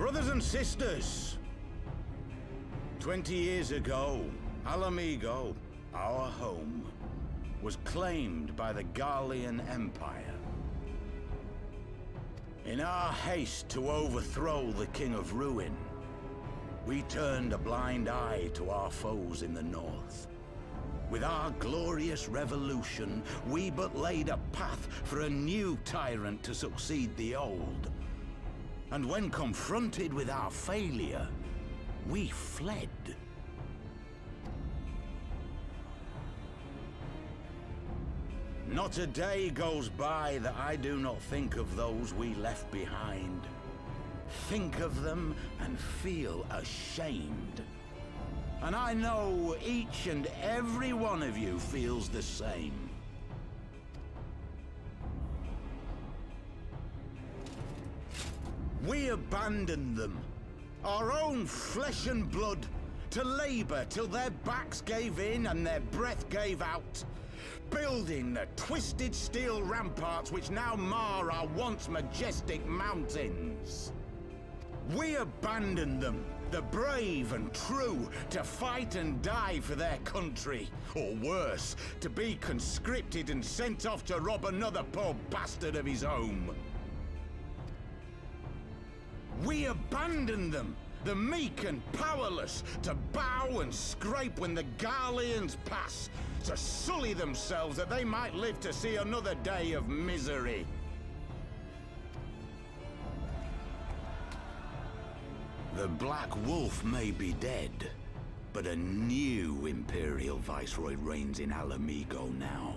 Brothers and sisters, 20 years ago, Alamigo, our home, was claimed by the Garlean Empire. In our haste to overthrow the King of Ruin, we turned a blind eye to our foes in the north. With our glorious revolution, we but laid a path for a new tyrant to succeed the old. And when confronted with our failure, we fled. Not a day goes by that I do not think of those we left behind. Think of them and feel ashamed. And I know each and every one of you feels the same. We abandoned them, our own flesh and blood, to labor till their backs gave in and their breath gave out, building the twisted steel ramparts which now mar our once majestic mountains. We abandoned them, the brave and true, to fight and die for their country, or worse, to be conscripted and sent off to rob another poor bastard of his home. We abandoned them, the meek and powerless, to bow and scrape when the Garleans pass, to sully themselves that they might live to see another day of misery. The Black Wolf may be dead, but a new Imperial Viceroy reigns in Alamigo now.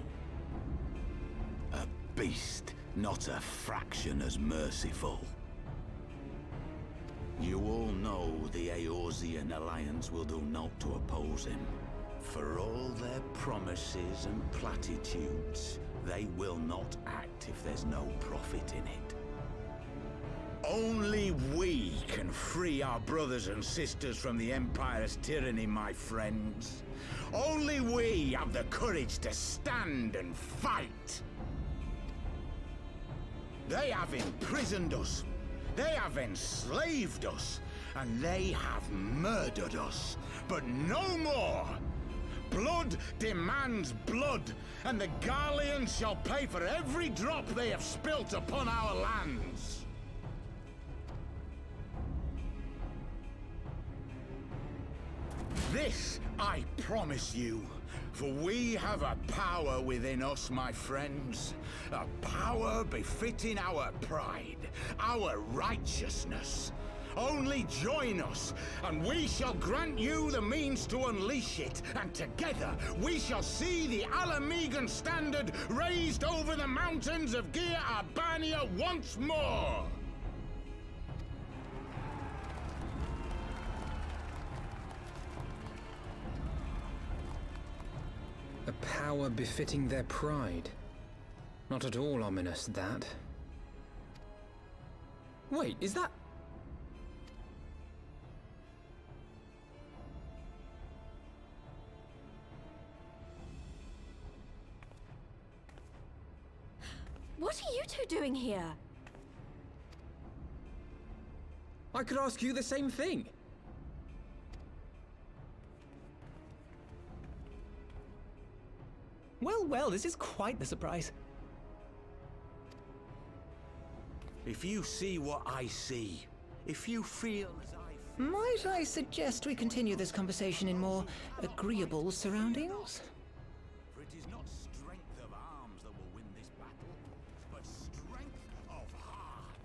A beast, not a fraction as merciful. You all know the Eorzean Alliance will do naught to oppose him. For all their promises and platitudes, they will not act if there's no profit in it. Only we can free our brothers and sisters from the Empire's tyranny, my friends. Only we have the courage to stand and fight. They have imprisoned us. They have enslaved us, and they have murdered us, but no more! Blood demands blood, and the Garleans shall pay for every drop they have spilt upon our lands. This I promise you, for we have a power within us, my friends. A power befitting our pride, our righteousness. Only join us, and we shall grant you the means to unleash it, and together we shall see the Alamigan standard raised over the mountains of Gia Arbania once more! A power befitting their pride. Not at all ominous, that. Wait, is that... What are you two doing here? I could ask you the same thing. Well, well, this is quite the surprise. If you see what I see, if you feel as I feel... Might I suggest we continue this conversation in more agreeable surroundings? For it is not strength of arms that will win this battle, but strength of heart.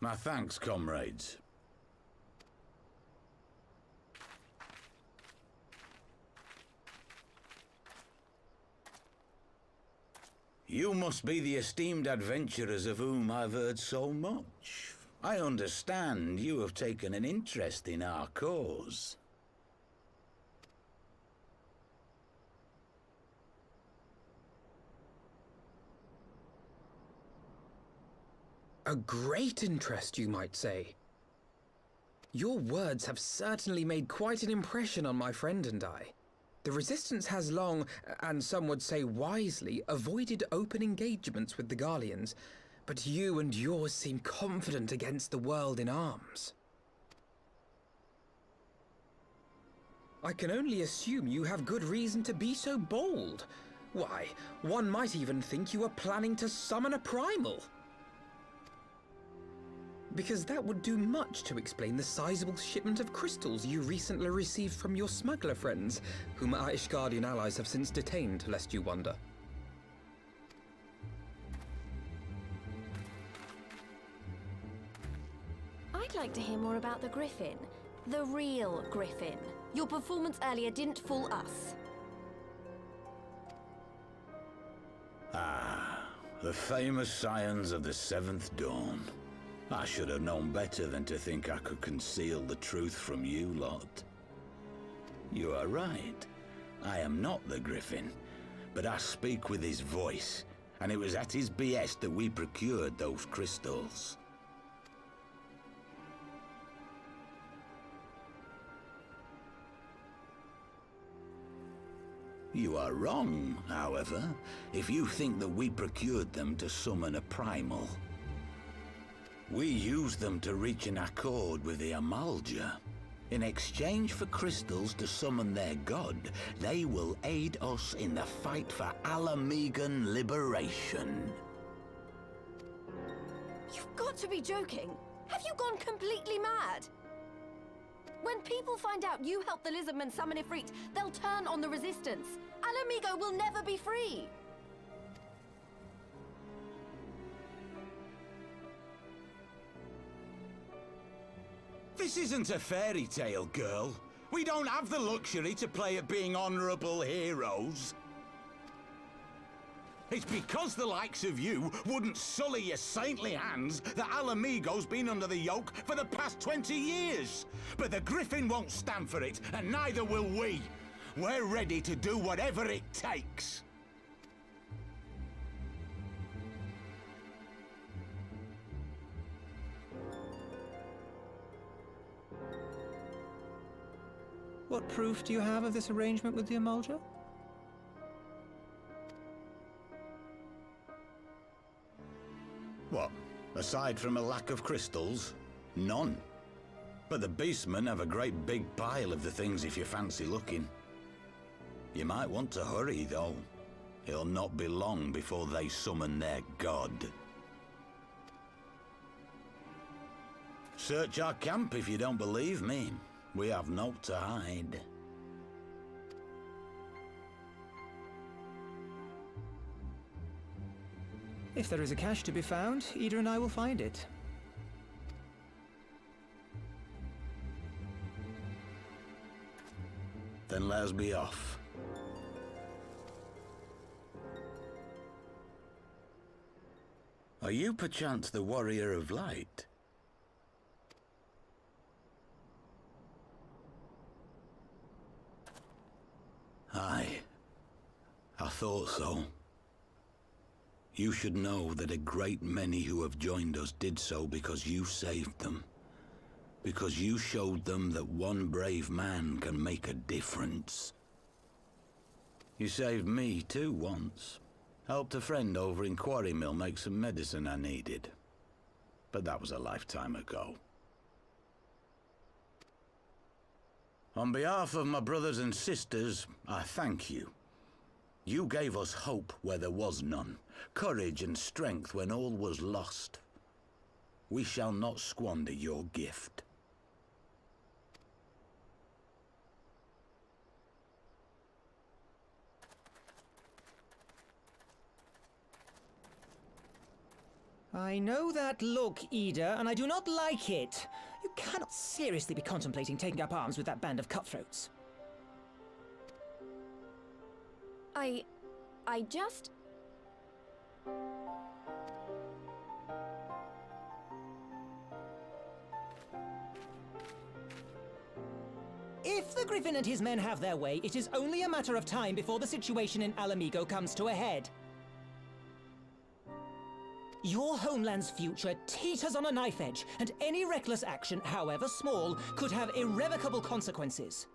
My thanks, comrades. You must be the esteemed adventurers of whom I've heard so much. I understand you have taken an interest in our cause. A great interest, you might say. Your words have certainly made quite an impression on my friend and I. The Resistance has long, and some would say wisely, avoided open engagements with the Garleans, but you and yours seem confident against the world in arms. I can only assume you have good reason to be so bold. Why, one might even think you are planning to summon a primal. Because that would do much to explain the sizable shipment of crystals you recently received from your smuggler friends, whom our Ishgardian allies have since detained, lest you wonder. I'd like to hear more about the Griffin. The real Griffin. Your performance earlier didn't fool us. The famous scions of the Seventh Dawn. I should have known better than to think I could conceal the truth from you lot. You are right. I am not the Griffin, but I speak with his voice, and it was at his behest that we procured those crystals. You are wrong, however, if you think that we procured them to summon a primal. We used them to reach an accord with the Amalja. In exchange for crystals to summon their god, they will aid us in the fight for Alamegan liberation. You've got to be joking. Have you gone completely mad? When people find out you helped the Lizardmen summon Ifrit, they'll turn on the Resistance. Alamigo will never be free. This isn't a fairy tale, girl. We don't have the luxury to play at being honorable heroes. It's because the likes of you wouldn't sully your saintly hands that Alamigo's been under the yoke for the past 20 years. But the Griffin won't stand for it, and neither will we. We're ready to do whatever it takes. What proof do you have of this arrangement with the Amalja? What? Aside from a lack of crystals? None. But the beastmen have a great big pile of the things if you fancy looking. You might want to hurry, though. It'll not be long before they summon their god. Search our camp if you don't believe me. We have naught to hide. If there is a cache to be found, Ida and I will find it. Then let us be off. Are you perchance the Warrior of Light? Aye. I thought so. You should know that a great many who have joined us did so because you saved them. Because you showed them that one brave man can make a difference. You saved me too once. Helped a friend over in Quarry Mill make some medicine I needed. But that was a lifetime ago. On behalf of my brothers and sisters, I thank you. You gave us hope where there was none, courage and strength when all was lost. We shall not squander your gift. I know that look, Ida, and I do not like it. You cannot seriously be contemplating taking up arms with that band of cutthroats. I just... If the Griffin and his men have their way, it is only a matter of time before the situation in Alamigo comes to a head. Your homeland's future teeters on a knife edge, and any reckless action, however small, could have irrevocable consequences.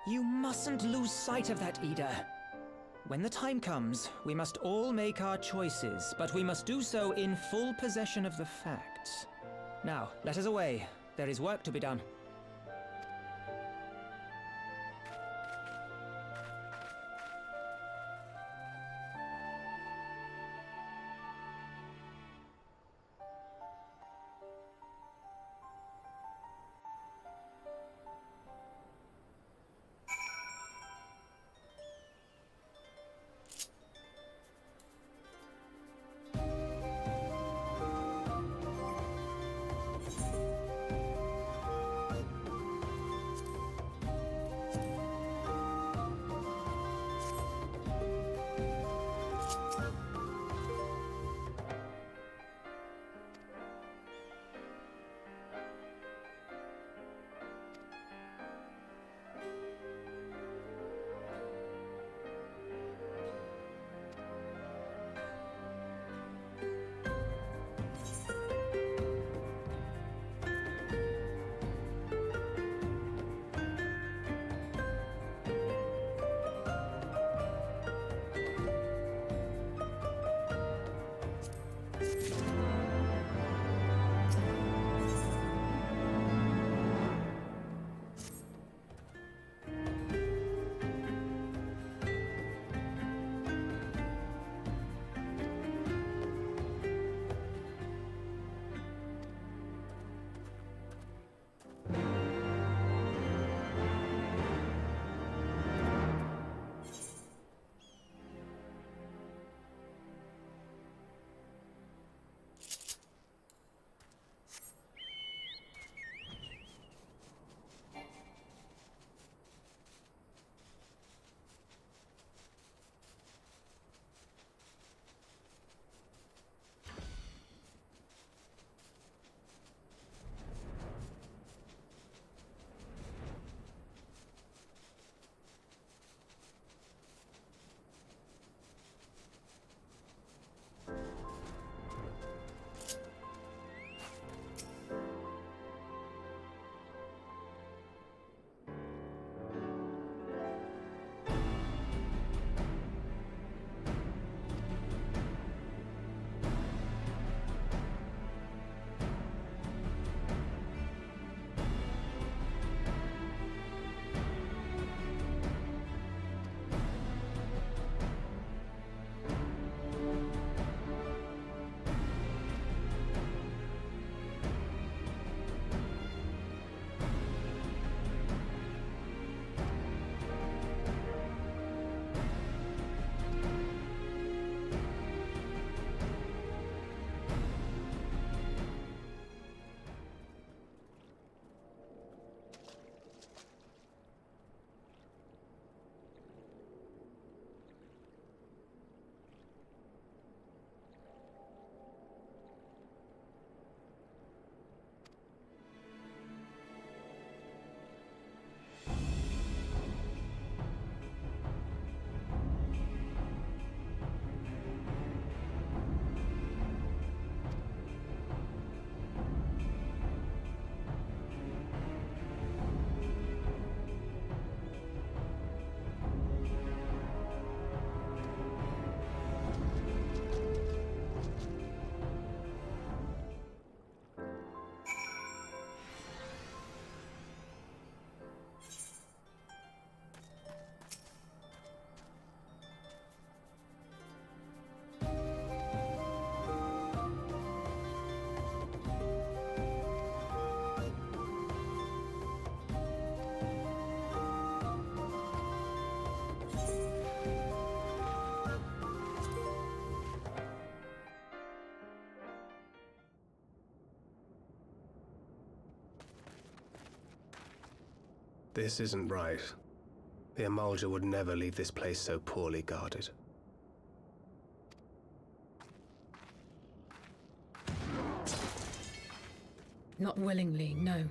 You mustn't lose sight of that, Ida. When the time comes, we must all make our choices, but we must do so in full possession of the facts. Now, let us away. There is work to be done. This isn't right. The Amalja would never leave this place so poorly guarded. Not willingly, no.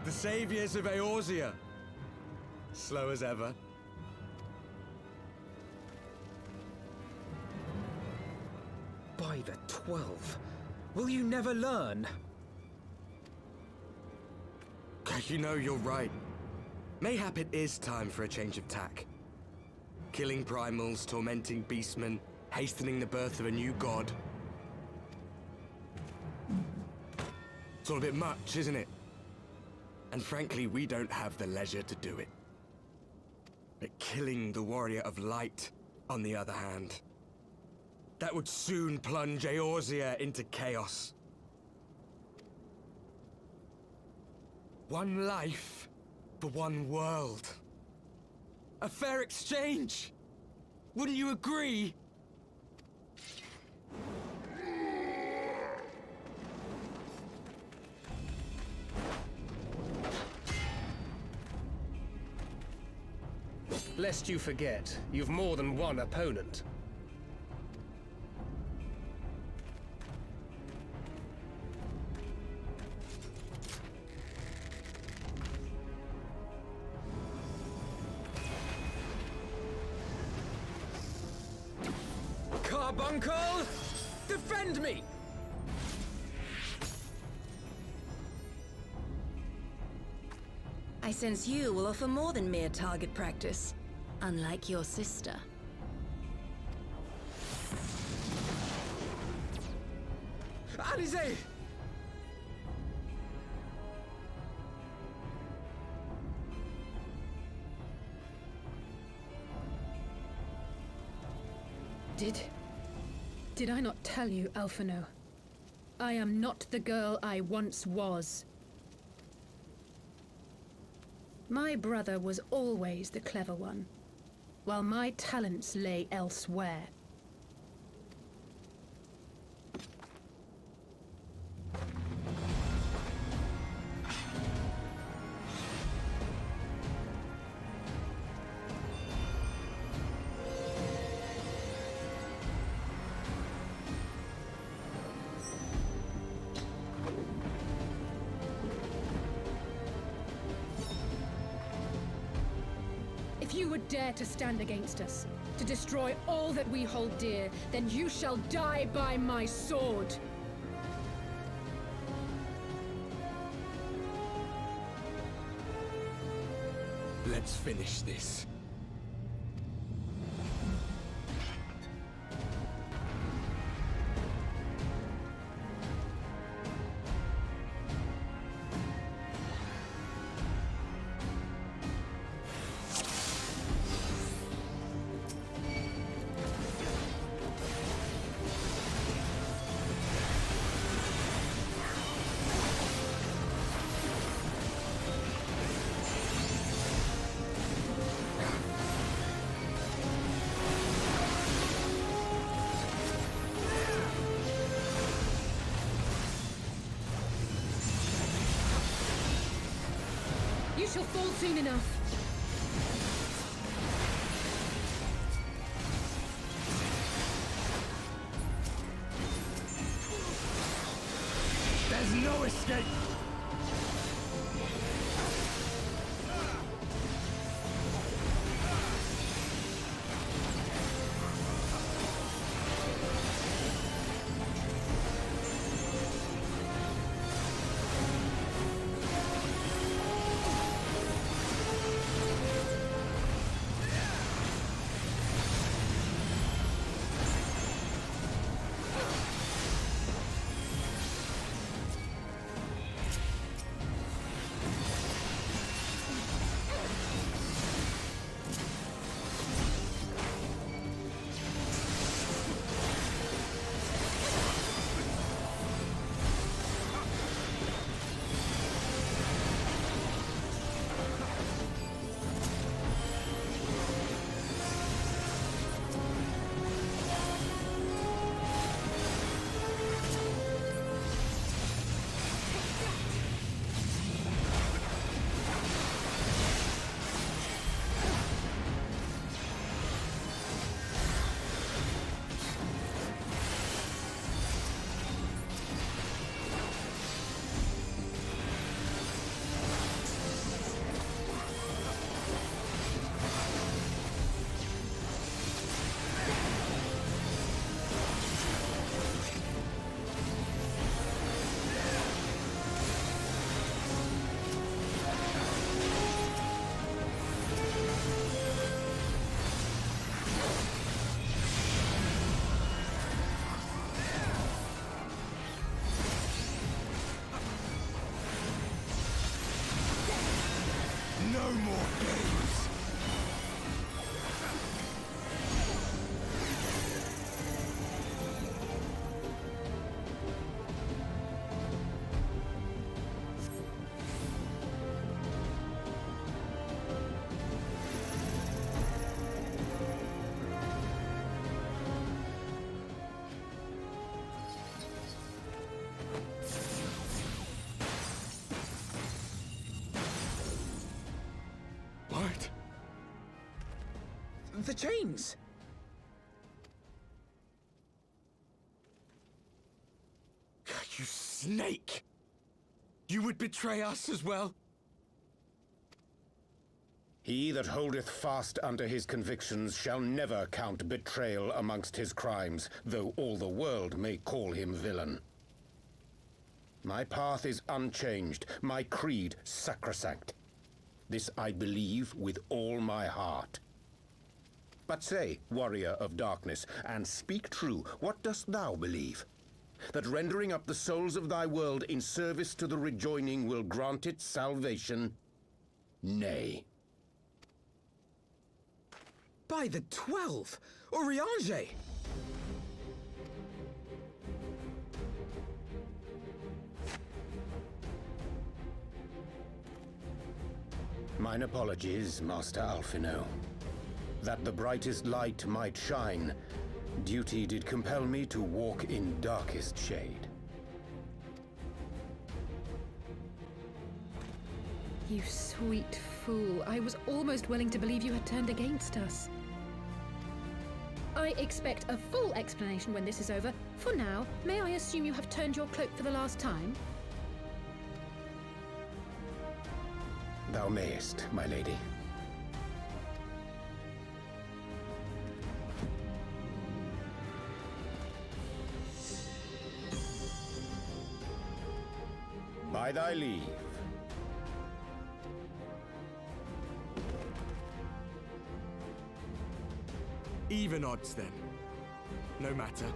The saviors of Eorzea. Slow as ever. By the 12. Will you never learn? You know, you're right. Mayhap it is time for a change of tack. Killing primals, tormenting beastmen, hastening the birth of a new god. It's all a bit much, isn't it? And frankly, we don't have the leisure to do it. But killing the Warrior of Light, on the other hand, that would soon plunge Eorzea into chaos. One life for one world. A fair exchange! Wouldn't you agree? Lest you forget, you've more than one opponent. Carbuncle! Defend me! I sense you will offer more than mere target practice, unlike your sister. Alize! Did I not tell you, Alphino? I am not the girl I once was. My brother was always the clever one, while my talents lay elsewhere. If you would dare to stand against us, to destroy all that we hold dear, then you shall die by my sword. Let's finish this. You shall fall soon enough. There's no escape! No more games! What? The chains! You snake! You would betray us as well? He that holdeth fast unto his convictions shall never count betrayal amongst his crimes, though all the world may call him villain. My path is unchanged, my creed sacrosanct. This I believe with all my heart. But say, warrior of darkness, and speak true, what dost thou believe? That rendering up the souls of thy world in service to the rejoining will grant it salvation? Nay. By the 12! Oriange! Mine apologies, Master Alphino. That the brightest light might shine, duty did compel me to walk in darkest shade. You sweet fool. I was almost willing to believe you had turned against us. I expect a full explanation when this is over. For now, may I assume you have turned your cloak for the last time? Thou mayest, my lady. By thy leave. Even odds, then. No matter.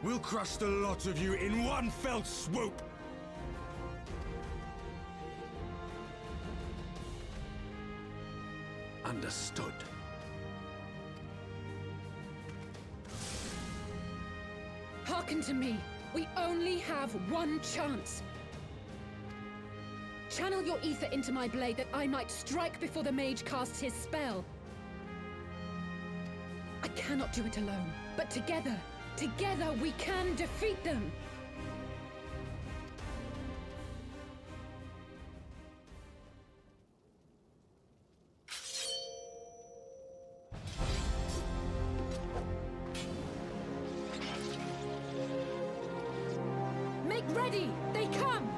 We'll crush the lot of you in one fell swoop! Understood. Hearken to me. We only have one chance. Channel your ether into my blade that I might strike before the mage casts his spell. I cannot do it alone, but together we can defeat them! Make ready! They come!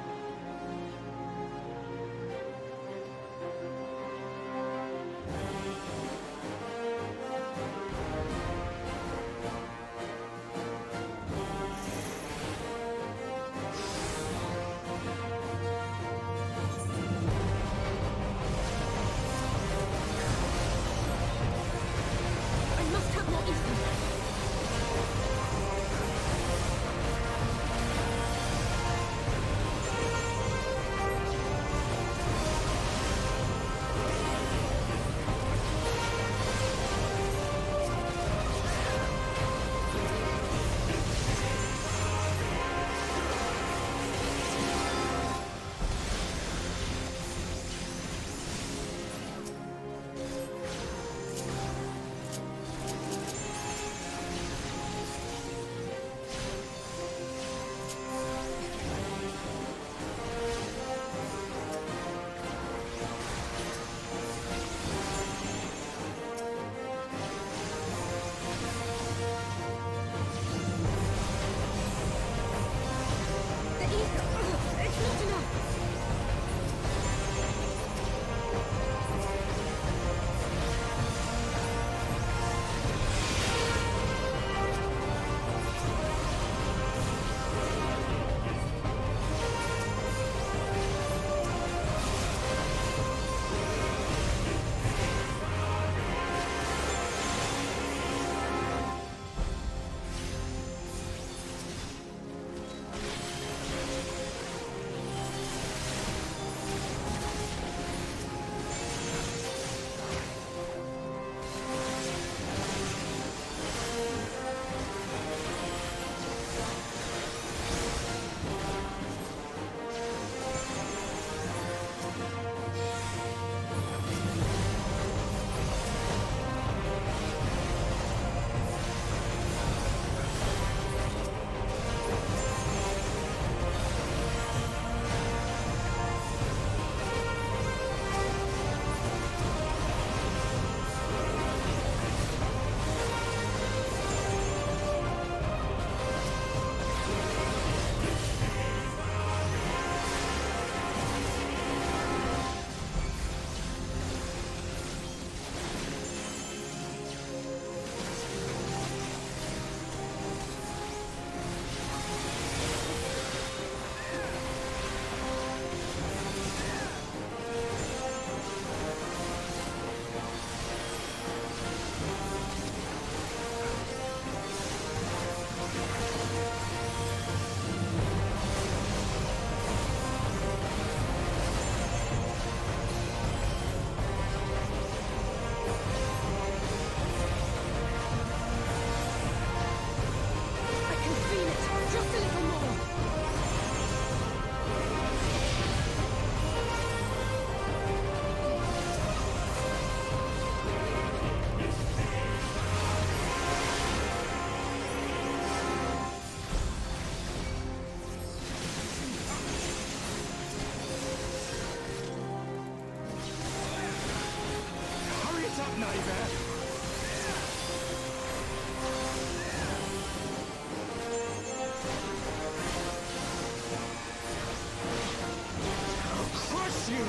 Crush you!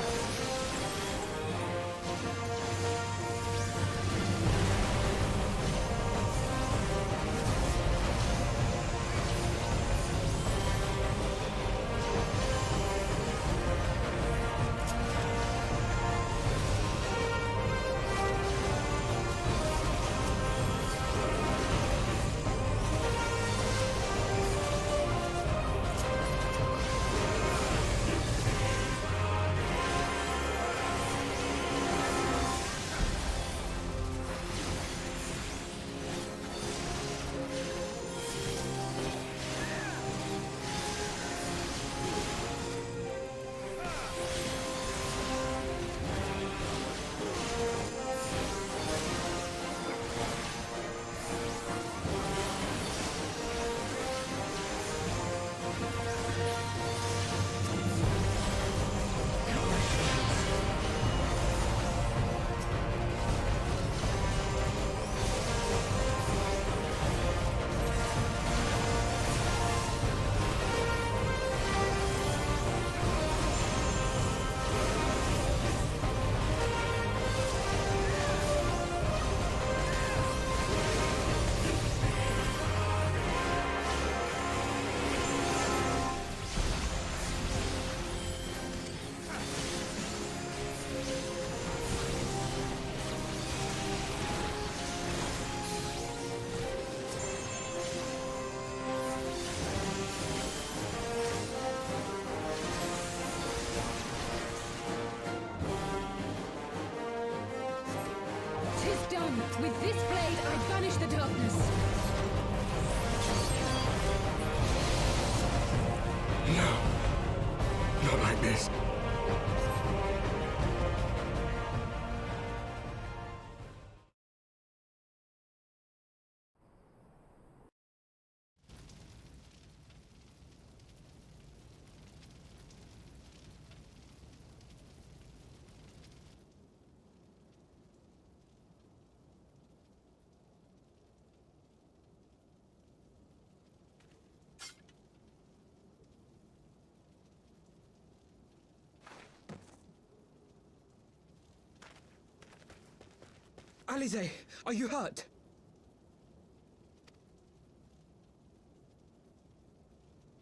Done! With this blade, I banish the darkness! No. Not like this. Alize, are you hurt?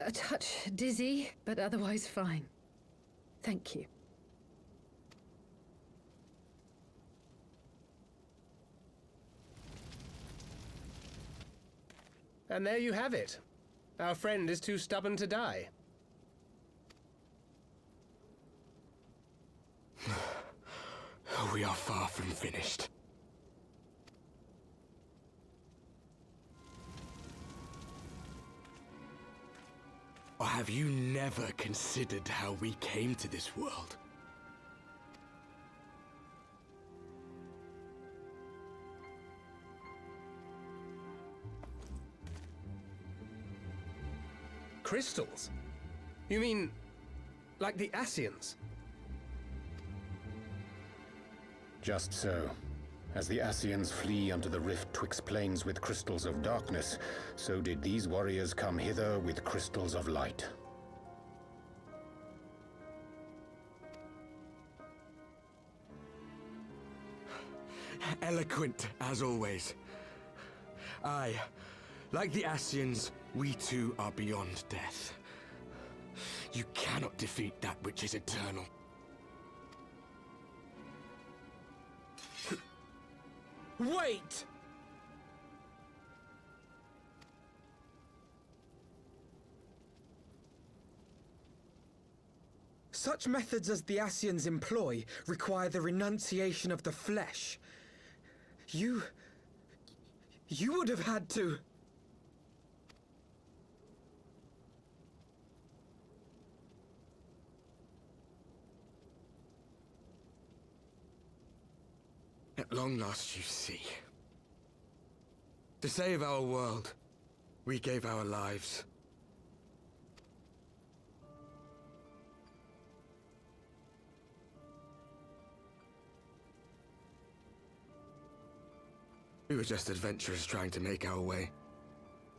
A touch dizzy, but otherwise fine. Thank you. And there you have it. Our friend is too stubborn to die. We are far from finished. Or have you never considered how we came to this world? Crystals? You mean, like the Ascians? Just so. As the Ascians flee unto the rift twixt planes with crystals of darkness, so did these warriors come hither with crystals of light. Eloquent, as always. Aye, like the Ascians, we too are beyond death. You cannot defeat that which is eternal. Wait! Such methods as the Ascians employ require the renunciation of the flesh. You would have had to... At long last, you see. To save our world, we gave our lives. We were just adventurers trying to make our way.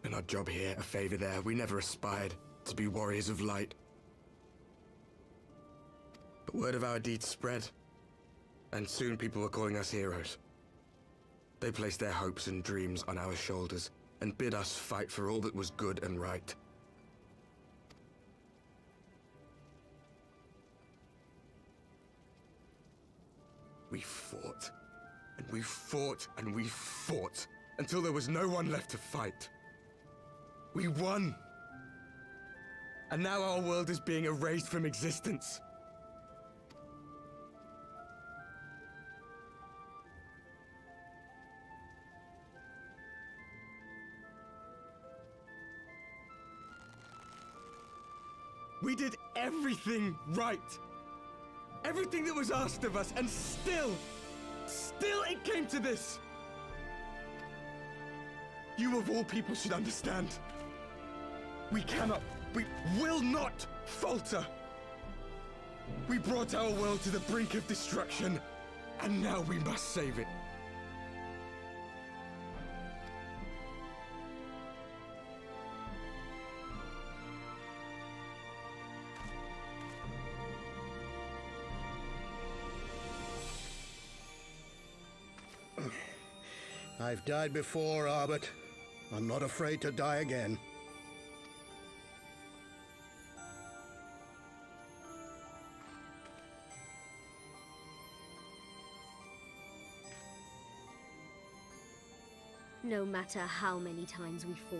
An odd job here, a favor there. We never aspired to be warriors of light. But word of our deeds spread, and soon people were calling us heroes. They placed their hopes and dreams on our shoulders, and bid us fight for all that was good and right. We fought, and we fought, and we fought, until there was no one left to fight. We won! And now our world is being erased from existence. We did everything right. Everything that was asked of us, and still it came to this. You of all people should understand. We will not falter. We brought our world to the brink of destruction, and now we must save it. I've died before, Arbet. I'm not afraid to die again. No matter how many times we fall,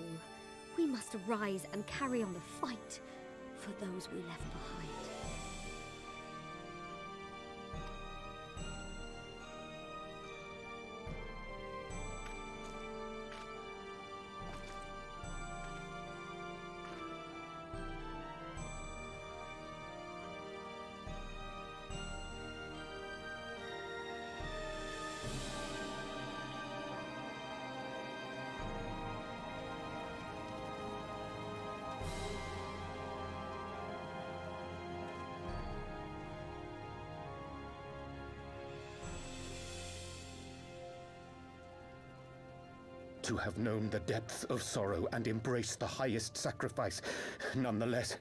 we must rise and carry on the fight for those we left behind. To have known the depths of sorrow and embraced the highest sacrifice. Nonetheless,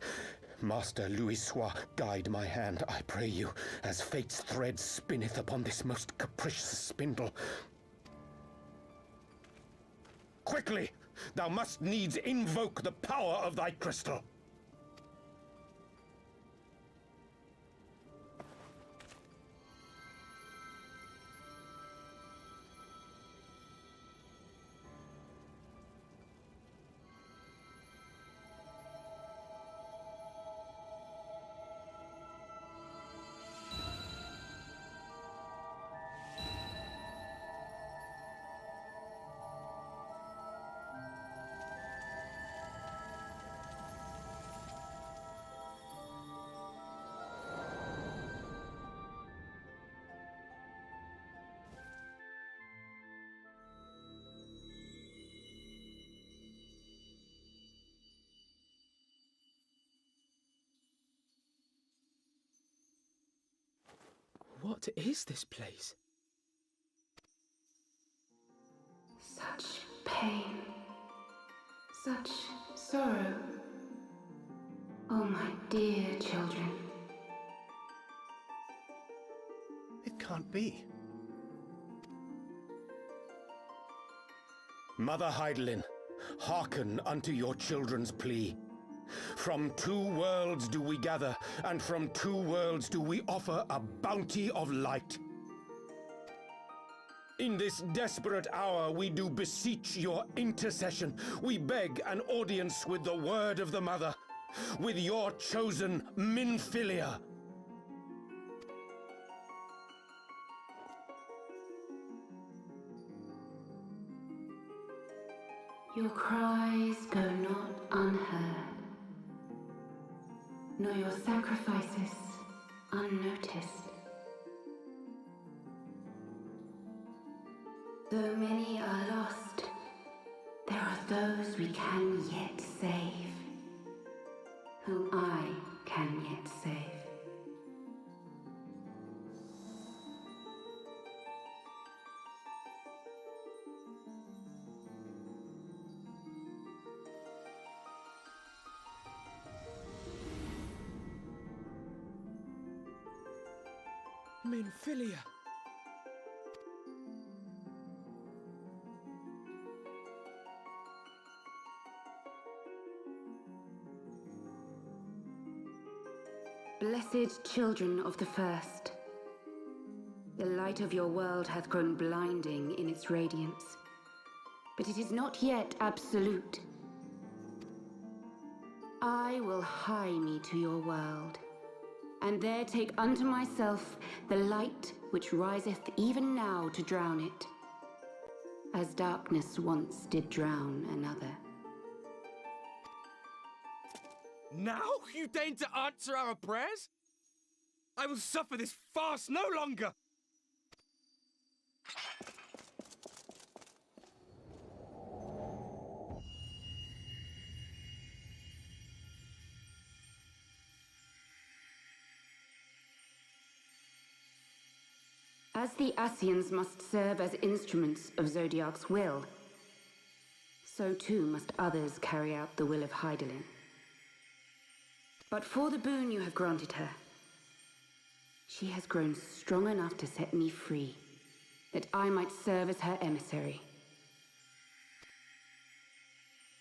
Master Louis-Sois, guide my hand, I pray you, as fate's thread spinneth upon this most capricious spindle. Quickly! Thou must needs invoke the power of thy crystal. What is this place? Such pain. Such sorrow. Oh, my dear children. It can't be. Mother Heidelin, hearken unto your children's plea. From two worlds do we gather, and from two worlds do we offer a bounty of light. In this desperate hour we do beseech your intercession. We beg an audience with the word of the Mother, with your chosen Minfilia. Your cries go not unheard, nor your sacrifices unnoticed. Though many are lost, there are those we can yet save, whom I can yet save. Minfilia. Blessed children of the First, the light of your world hath grown blinding in its radiance, but it is not yet absolute. I will hie me to your world, and there take unto myself the light which riseth even now to drown it, as darkness once did drown another. Now you deign to answer our prayers? I will suffer this farce no longer! As the Ascians must serve as instruments of Zodiark's will, so too must others carry out the will of Hydaelyn. But for the boon you have granted her, she has grown strong enough to set me free, that I might serve as her emissary.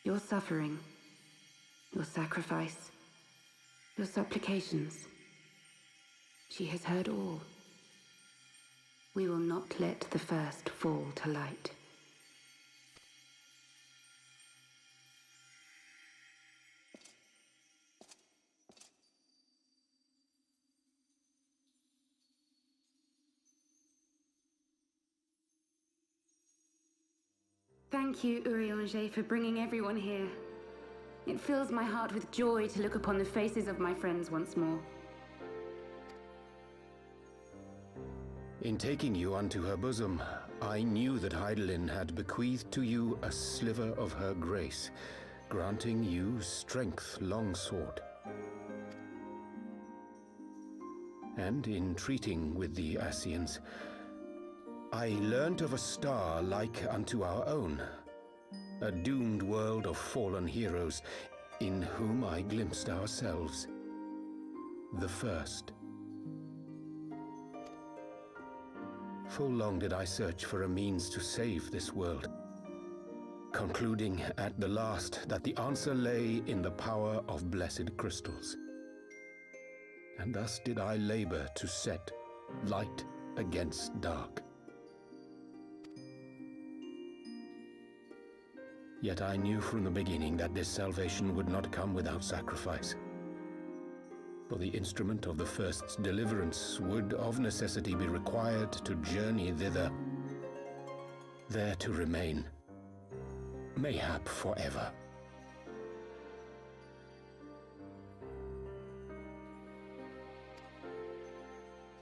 Your suffering, your sacrifice, your supplications, she has heard all. We will not let the first fall to light. Thank you, Urianger, for bringing everyone here. It fills my heart with joy to look upon the faces of my friends once more. In taking you unto her bosom, I knew that Hydaelyn had bequeathed to you a sliver of her grace, granting you strength longsword. And in treating with the Ascians, I learnt of a star like unto our own, a doomed world of fallen heroes, in whom I glimpsed ourselves, the first. Full long did I search for a means to save this world, concluding at the last that the answer lay in the power of blessed crystals. And thus did I labor to set light against dark. Yet I knew from the beginning that this salvation would not come without sacrifice. For the instrument of the first's deliverance would of necessity be required to journey thither, there to remain, mayhap forever.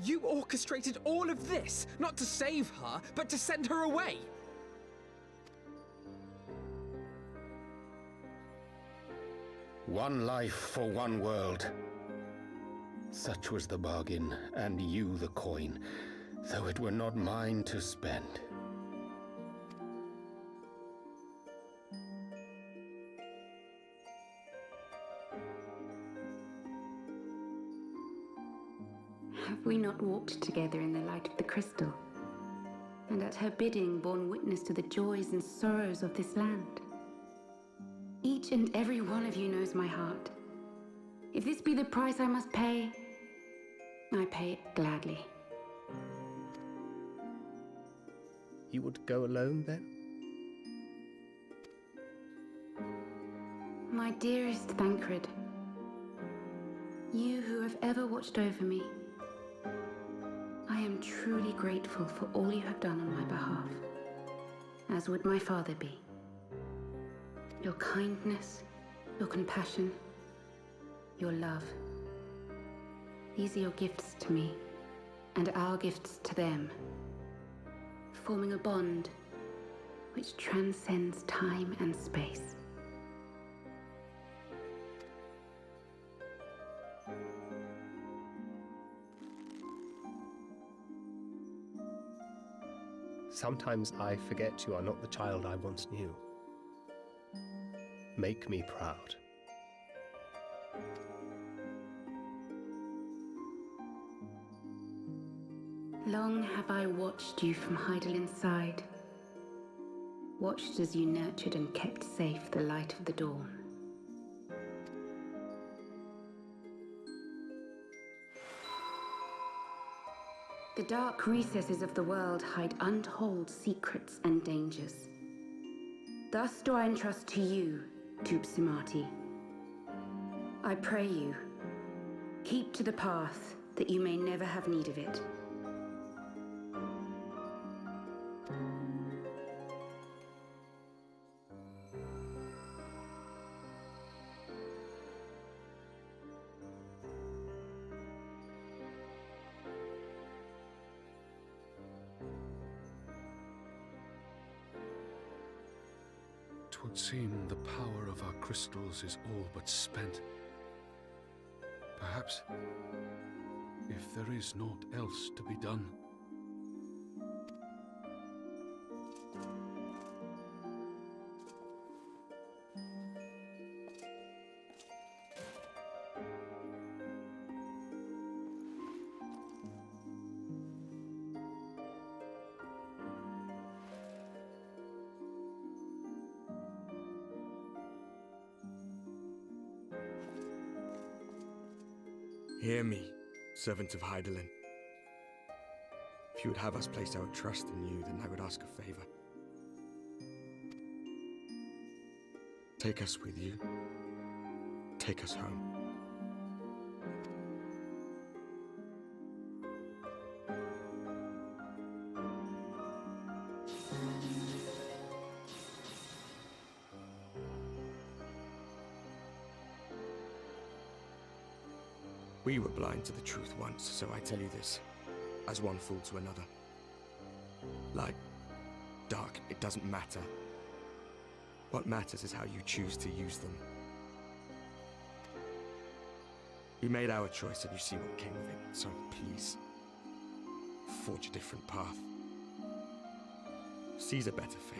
You orchestrated all of this, not to save her, but to send her away! One life for one world. Such was the bargain, and you the coin, though it were not mine to spend. Have we not walked together in the light of the crystal, and at her bidding borne witness to the joys and sorrows of this land? Each and every one of you knows my heart. If this be the price I must pay, I pay it gladly. You would go alone, then? My dearest Thancred, you who have ever watched over me, I am truly grateful for all you have done on my behalf, as would my father be. Your kindness, your compassion, your love. These are your gifts to me, and our gifts to them, forming a bond which transcends time and space. Sometimes I forget you are not the child I once knew. Make me proud. Long have I watched you from Heidelin's side. Watched as you nurtured and kept safe the light of the dawn. The dark recesses of the world hide untold secrets and dangers. Thus do I entrust to you, Tupsimati. I pray you, keep to the path that you may never have need of it. Twould seem the power of our crystals is all but spent. Perhaps, if there is naught else to be done. Hear me, servant of Heidelin. If you would have us place our trust in you, then I would ask a favor. Take us with you. Take us home. We were blind to the truth once, so I tell you this, as one fool to another. Light, dark, it doesn't matter. What matters is how you choose to use them. We made our choice and you see what came of it, so please, forge a different path. Seize a better fate.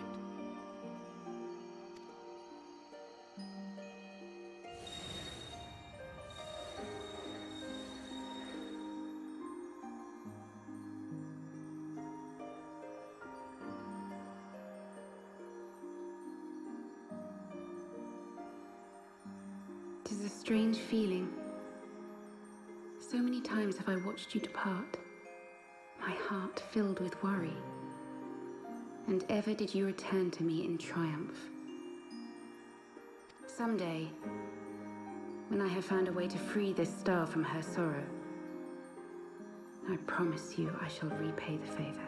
It is a strange feeling. So many times have I watched you depart, my heart filled with worry. And ever did you return to me in triumph. Someday, when I have found a way to free this star from her sorrow, I promise you I shall repay the favor.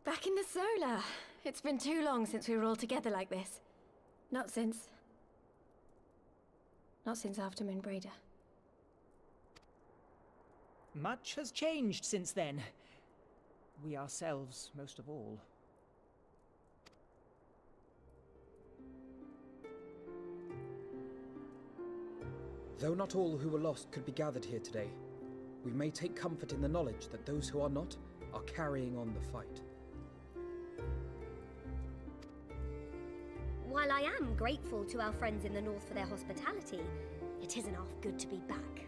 Back in the solar. It's been too long since we were all together like this. Not since after Moonbreeder. Much has changed since then. We ourselves, most of all. Though not all who were lost could be gathered here today, we may take comfort in the knowledge that those who are not are carrying on the fight. While I am grateful to our friends in the north for their hospitality, it isn't half good to be back.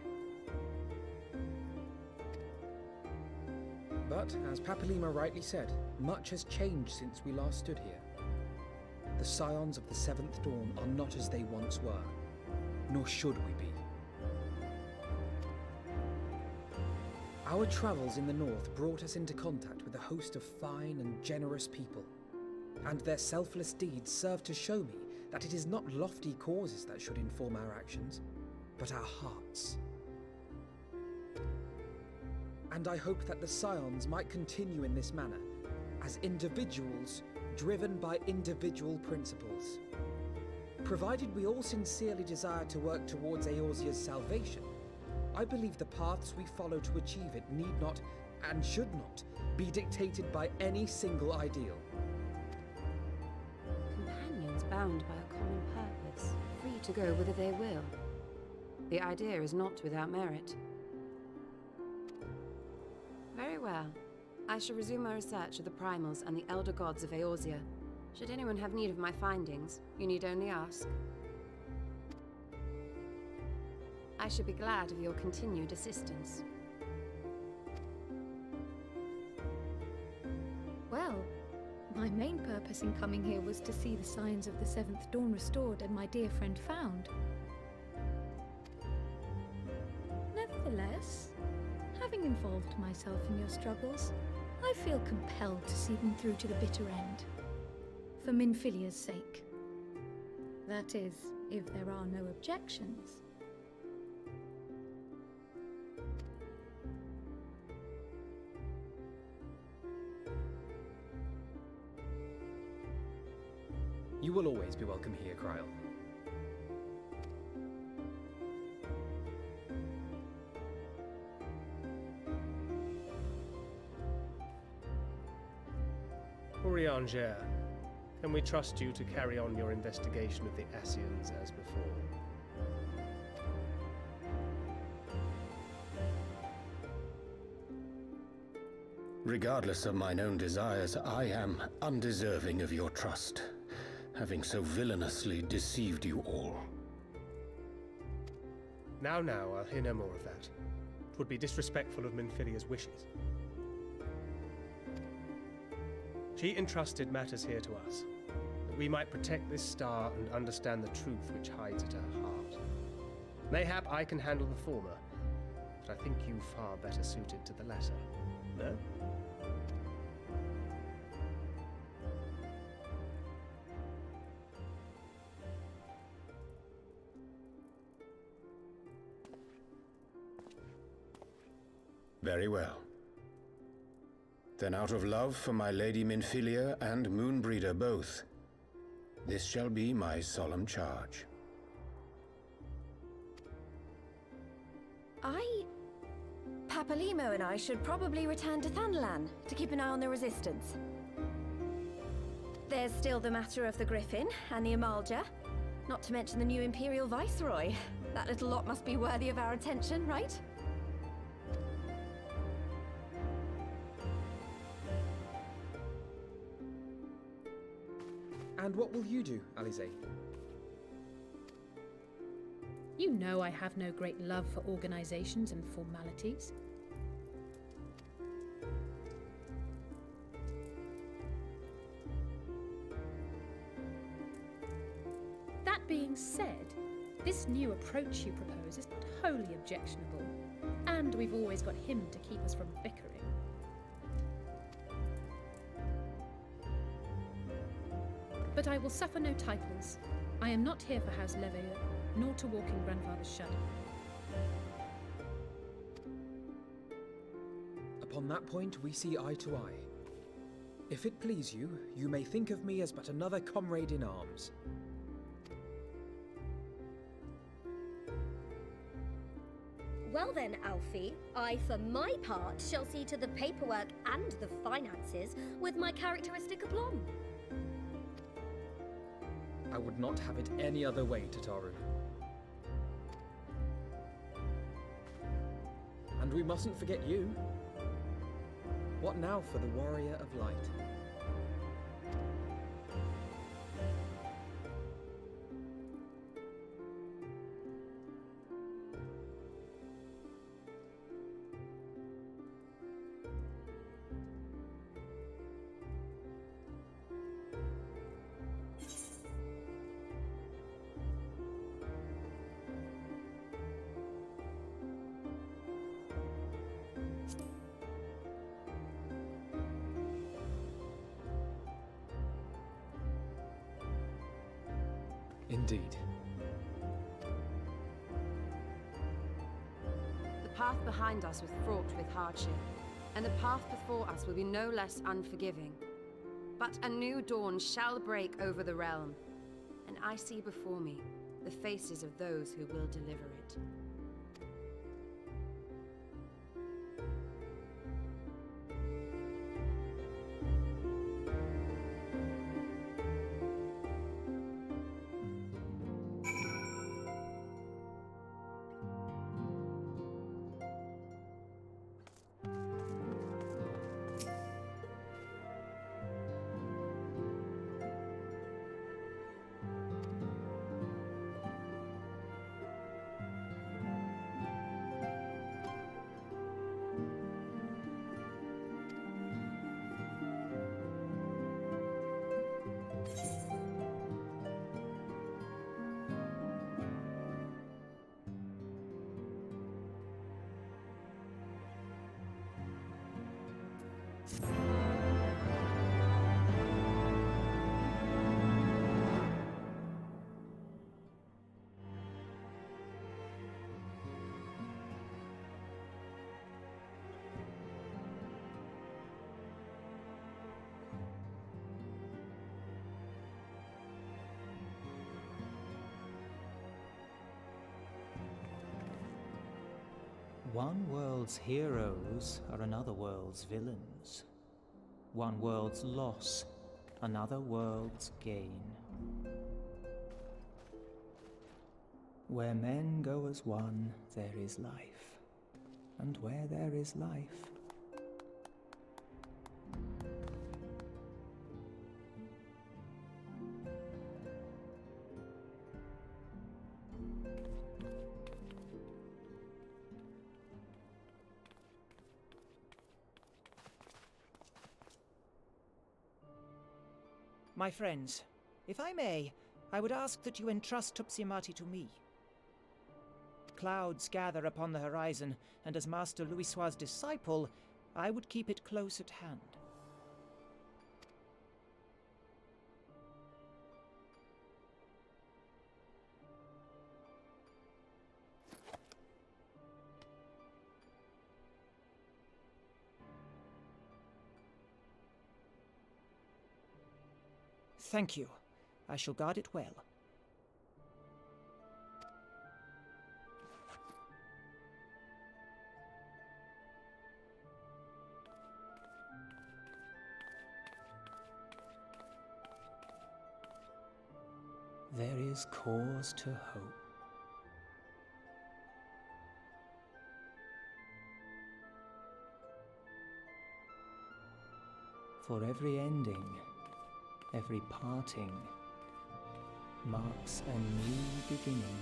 But, as Papalima rightly said, much has changed since we last stood here. The Scions of the Seventh Dawn are not as they once were, nor should we be. Our travels in the north brought us into contact with a host of fine and generous people, and their selfless deeds serve to show me that it is not lofty causes that should inform our actions, but our hearts. And I hope that the Scions might continue in this manner, as individuals driven by individual principles. Provided we all sincerely desire to work towards Eorzea's salvation, I believe the paths we follow to achieve it need not, and should not, be dictated by any single ideal. Companions bound by a common purpose, free to go whither they will. The idea is not without merit. Very well. I shall resume my research of the primals and the elder gods of Eorzea. Should anyone have need of my findings, you need only ask. I should be glad of your continued assistance. Well, my main purpose in coming here was to see the signs of the Seventh Dawn restored and my dear friend found. Nevertheless, having involved myself in your struggles, I feel compelled to see them through to the bitter end. For Minfilia's sake. That is, if there are no objections. You will always be welcome here, Kryl. Urianger, can we trust you to carry on your investigation of the Ascians as before? Regardless of mine own desires, I am undeserving of your trust, having so villainously deceived you all. Now, I'll hear no more of that. 'Twould be disrespectful of Minfilia's wishes. She entrusted matters here to us, that we might protect this star and understand the truth which hides at her heart. Mayhap I can handle the former, but I think you far better suited to the latter. No? Very well. Then out of love for my Lady Minfilia and Moonbreeder both, this shall be my solemn charge. Papalimo and I should probably return to Thanalan to keep an eye on the Resistance. There's still the matter of the Griffin and the Amalja, not to mention the new Imperial Viceroy. That little lot must be worthy of our attention, right? And what will you do, Alize? You know I have no great love for organizations and formalities. That being said, this new approach you propose is not wholly objectionable, and we've always got him to keep us from bickering. But I will suffer no titles. I am not here for House Leveilleur, nor to walk in Grandfather's shadow. Upon that point, we see eye to eye. If it please you, you may think of me as but another comrade in arms. Well then, Alfie, I for my part shall see to the paperwork and the finances with my characteristic aplomb. I would not have it any other way, Tataru. And we mustn't forget you. What now for the Warrior of Light? Indeed. The path behind us was fraught with hardship, and the path before us will be no less unforgiving. But a new dawn shall break over the realm, and I see before me the faces of those who will deliver it. One world's heroes are another world's villains. One world's loss, another world's gain. Where men go as one, there is life. And where there is life, My friends, if I may, I would ask that you entrust Tupsimati to me. Clouds gather upon the horizon, and as Master Louisoix's disciple, I would keep it close at hand. Thank you. I shall guard it well. there is cause to hope. For every ending, every parting, marks a new beginning.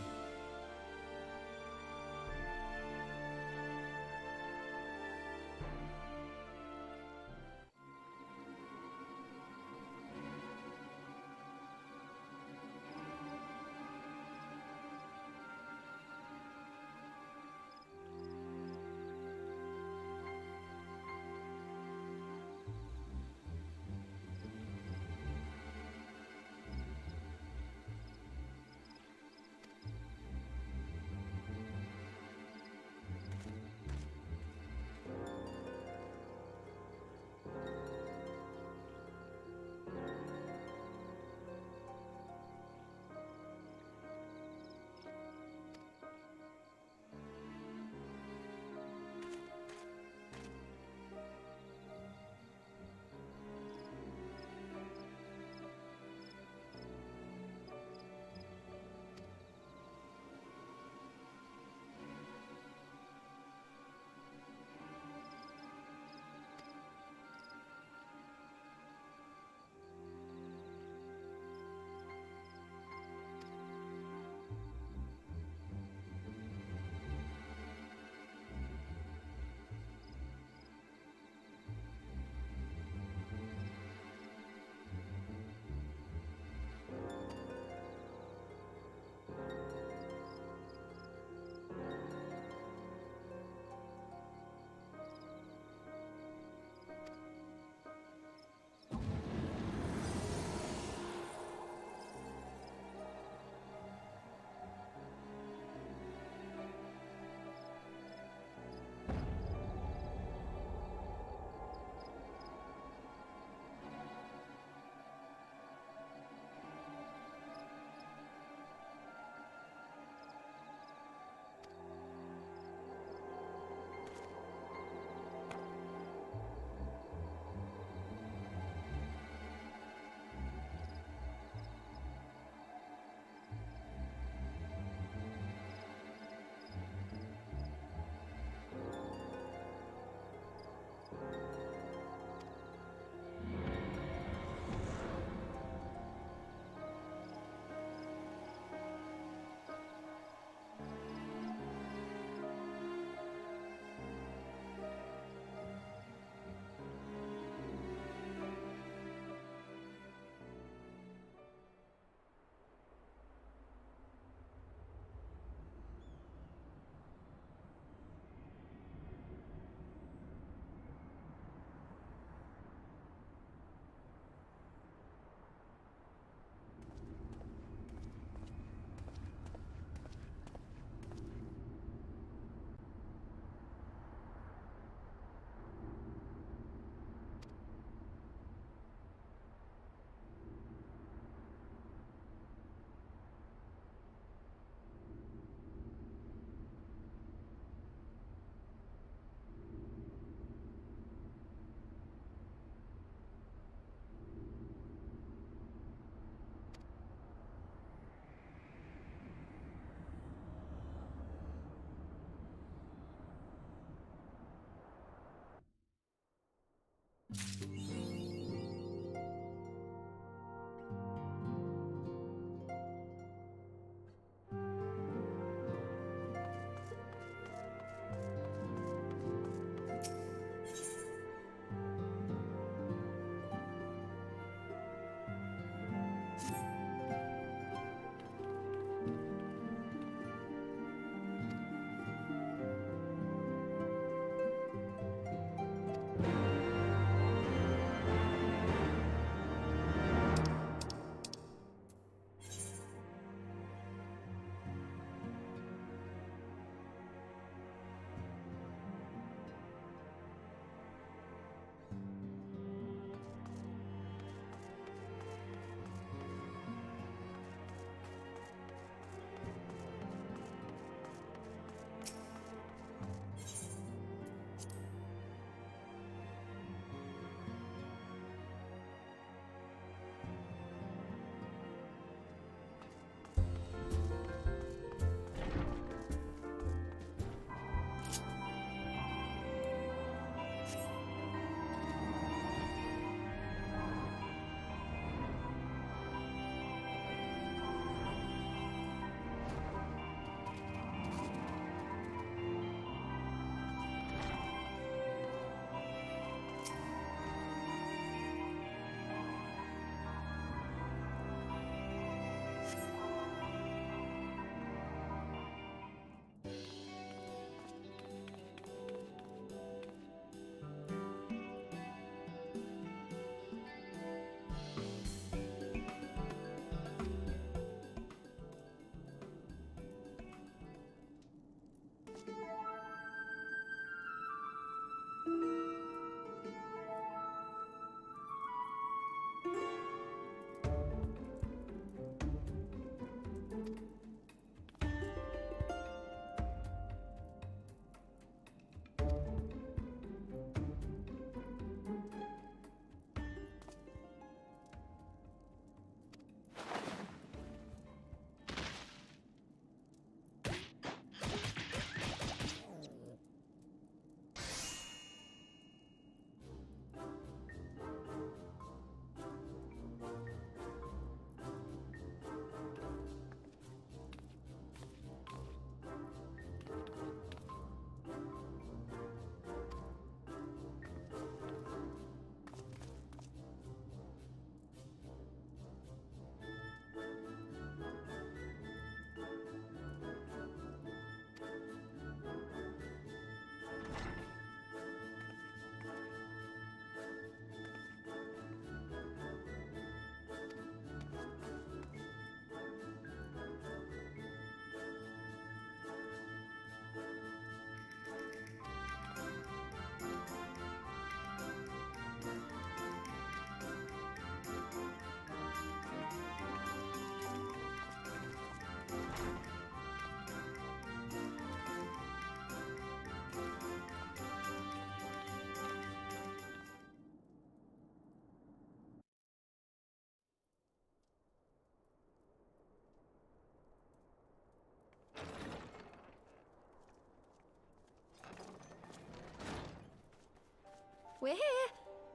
We're here.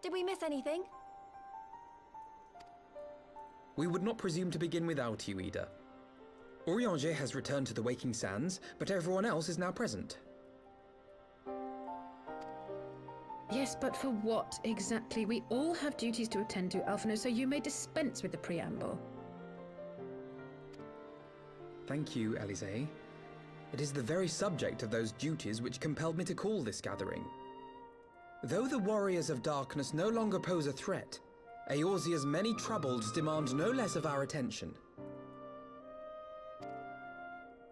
Did we miss anything? We would not presume to begin without you, Ida. Urianger has returned to the Waking Sands, but everyone else is now present. Yes, but for what exactly? We all have duties to attend to, Alphino, so you may dispense with the preamble. Thank you, Elise. It is the very subject of those duties which compelled me to call this gathering. Though the Warriors of Darkness no longer pose a threat, Eorzea's many troubles demand no less of our attention.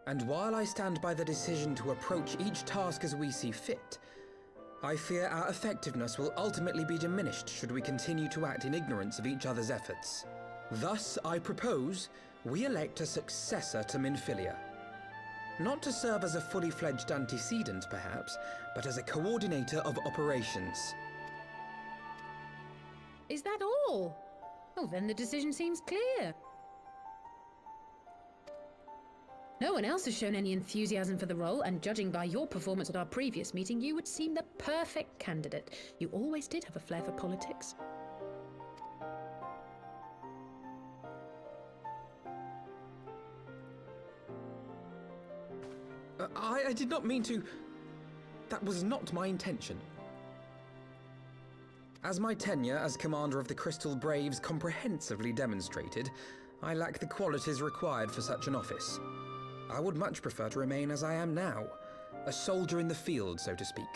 And while I stand by the decision to approach each task as we see fit, I fear our effectiveness will ultimately be diminished should we continue to act in ignorance of each other's efforts. Thus, I propose we elect a successor to Minfilia. Not to serve as a fully fledged antecedent, perhaps, but as a coordinator of operations. Is that all? Oh, then the decision seems clear. No one else has shown any enthusiasm for the role, and judging by your performance at our previous meeting, you would seem the perfect candidate. You always did have a flair for politics. I did not mean to... That was not my intention. As my tenure as commander of the Crystal Braves comprehensively demonstrated, I lack the qualities required for such an office. I would much prefer to remain as I am now, a soldier in the field, so to speak.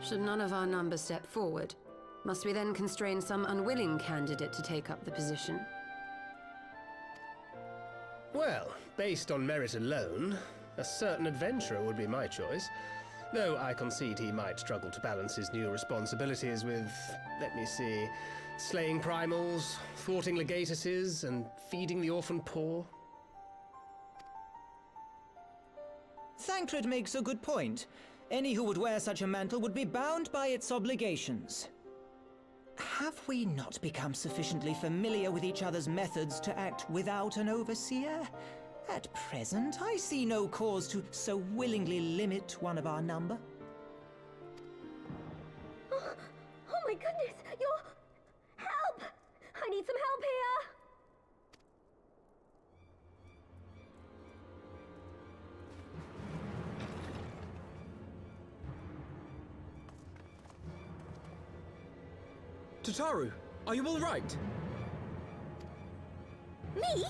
Should none of our numbers step forward, must we then constrain some unwilling candidate to take up the position? Well, based on merit alone, a certain adventurer would be my choice. Though I concede he might struggle to balance his new responsibilities with, let me see, slaying primals, thwarting legatuses, and feeding the orphan poor. Thancred makes a good point. Any who would wear such a mantle would be bound by its obligations. Have we not become sufficiently familiar with each other's methods to act without an overseer? At present, I see no cause to so willingly limit one of our number. Oh my goodness! Help! I need some help here! Tataru, are you all right? Me?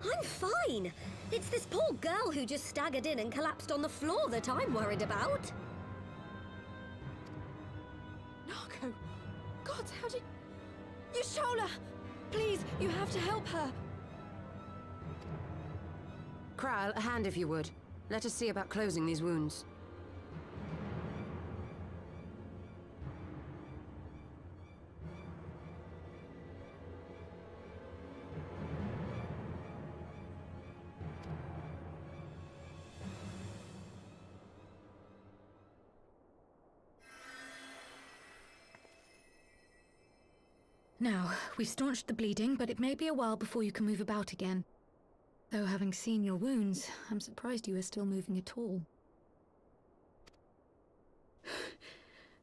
I'm fine. It's this poor girl who just staggered in and collapsed on the floor that I'm worried about. Narco! God, how did... Yashola! Please, you have to help her. Kral, a hand if you would. Let us see about closing these wounds. Now, we've staunched the bleeding, but it may be a while before you can move about again. Though having seen your wounds, I'm surprised you are still moving at all.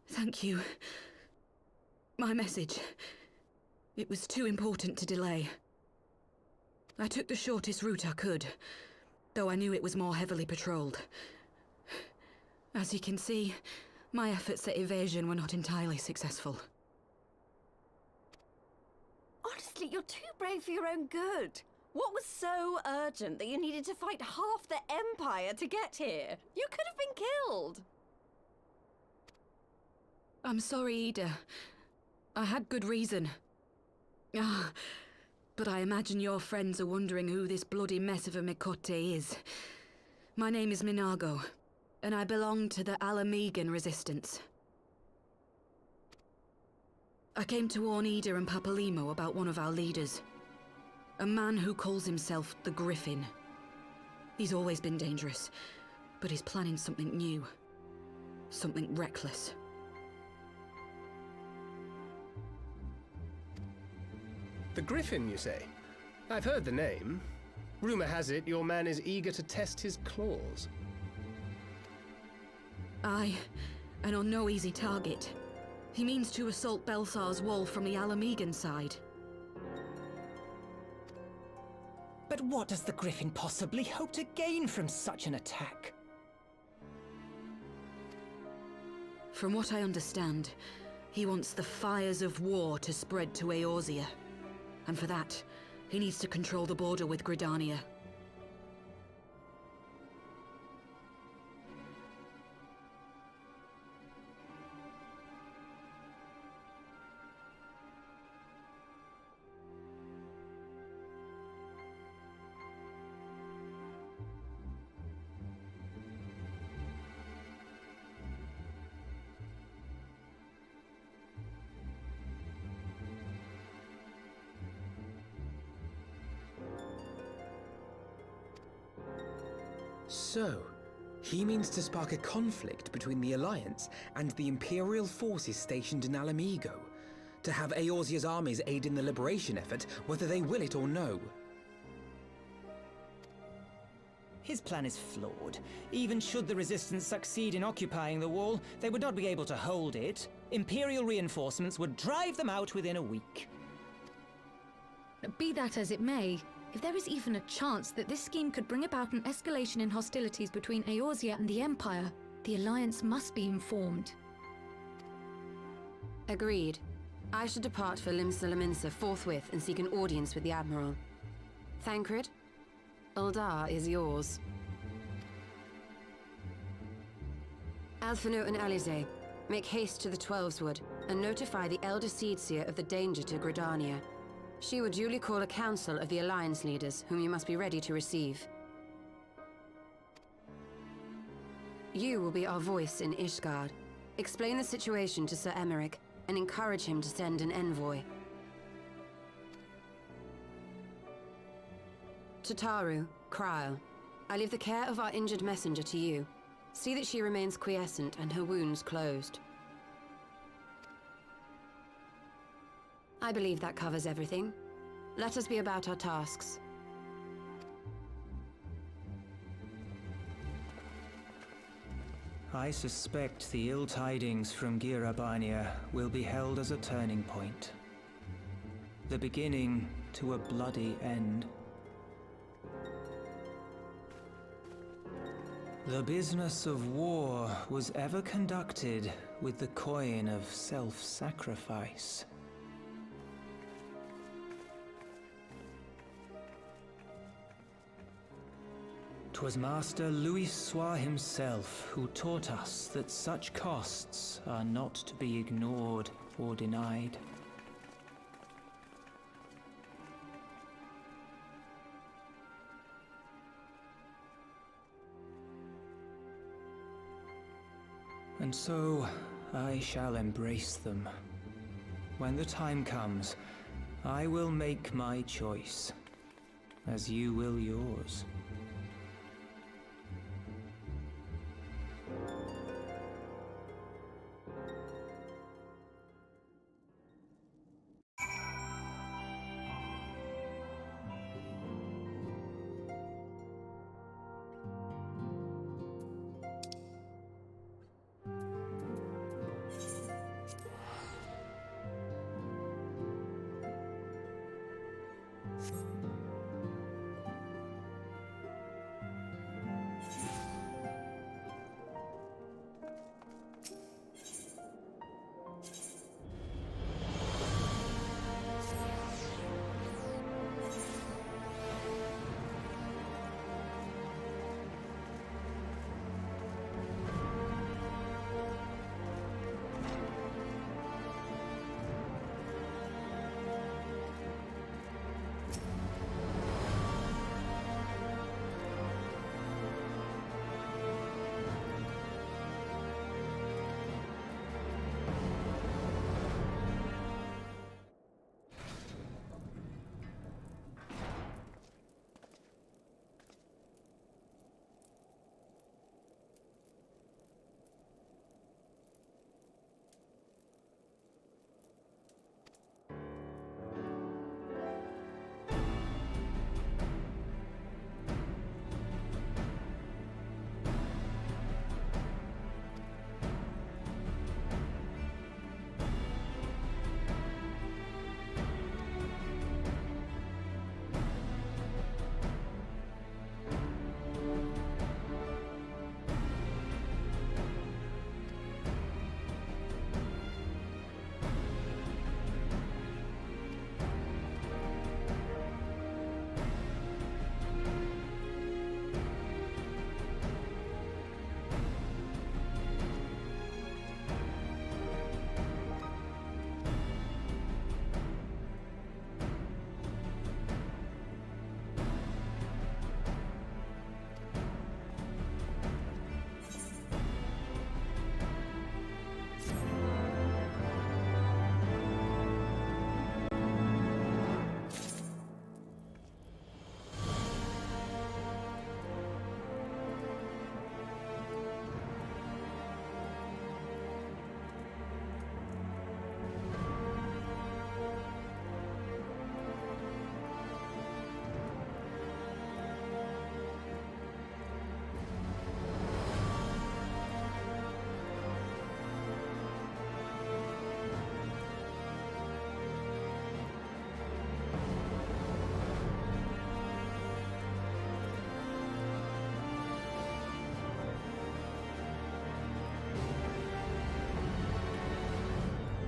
Thank you. My message. It was too important to delay. I took the shortest route I could, though I knew it was more heavily patrolled. As you can see, my efforts at evasion were not entirely successful. Honestly, you're too brave for your own good. What was so urgent that you needed to fight half the Empire to get here? You could have been killed. I'm sorry, Ida. I had good reason. But I imagine your friends are wondering who this bloody mess of a Mikote is. My name is Minago, and I belong to the Alamegan Resistance. I came to warn Ida and Papalimo about one of our leaders. A man who calls himself the Griffin. He's always been dangerous, but he's planning something new. Something reckless. The Griffin, you say? I've heard the name. Rumor has it your man is eager to test his claws. Aye, and on no easy target. He means to assault Belsar's wall from the Alamegan side. But what does the Griffin possibly hope to gain from such an attack? From what I understand, he wants the fires of war to spread to Eorzea. And for that, he needs to control the border with Gridania. So, he means to spark a conflict between the Alliance and the Imperial forces stationed in Alamigo, to have Eorzea's armies aid in the liberation effort, whether they will it or no. His plan is flawed. Even should the Resistance succeed in occupying the wall, they would not be able to hold it. Imperial reinforcements would drive them out within a week. Be that as it may, if there is even a chance that this scheme could bring about an escalation in hostilities between Eorzea and the Empire, the Alliance must be informed. Agreed. I shall depart for Limsa Lominsa forthwith and seek an audience with the Admiral. Thancred, Uldar is yours. Alphino and Alize, make haste to the Twelveswood and notify the Elder Seedseer of the danger to Gridania. She will duly call a council of the Alliance leaders, whom you must be ready to receive. You will be our voice in Ishgard. Explain the situation to Sir Emeric, and encourage him to send an envoy. To Taru, Kryl, I leave the care of our injured messenger to you. See that she remains quiescent and her wounds closed. I believe that covers everything. Let us be about our tasks. I suspect the ill tidings from Girabania will be held as a turning point. The beginning to a bloody end. The business of war was ever conducted with the coin of self-sacrifice. 'Twas Master Louis himself who taught us that such costs are not to be ignored or denied. And so, I shall embrace them. When the time comes, I will make my choice, as you will yours. you